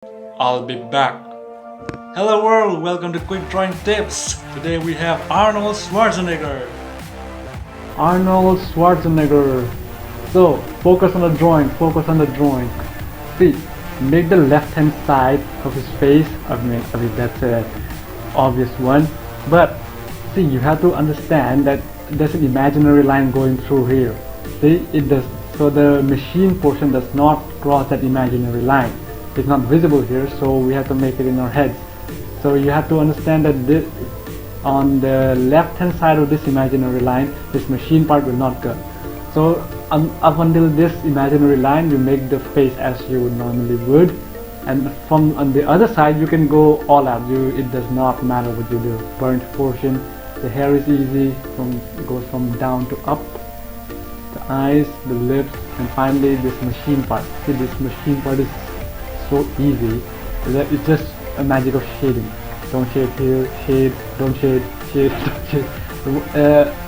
I'll be back. Hello world, welcome to Quick Drawing Tips. Today we have Arnold Schwarzenegger. Arnold Schwarzenegger. So focus on the drawing, focus on the drawing. See, make the left hand side of his face. I mean that's a obvious one. But see, you have to understand that there's an imaginary line going through here. See, it does. So the machine portion does not cross that imaginary line. It's not visible here, so we have to make it in our heads. So you have to understand that this, on the left hand side of this imaginary line, this machine part will not go. So up until this imaginary line, you make the face as you would normally would, and from on the other side you can go all out. It does not matter what you do. Burnt portion, the hair is easy, goes from down to up, the eyes, the lips, and finally this machine part. See, this machine part is so easy that it's just a magic of shading. Don't shade here, shade, don't shade, shade, don't shade.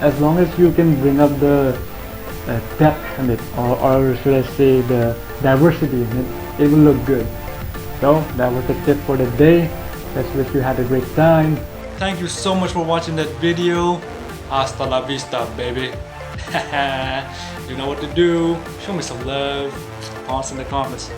As long as you can bring up the depth in it, or should I say the diversity in it, it will look good. So that was the tip for the day. Let's wish you had a great time. Thank you so much for watching that video. Hasta la vista, baby. You know what to do. Show me some love. Pause in the comments.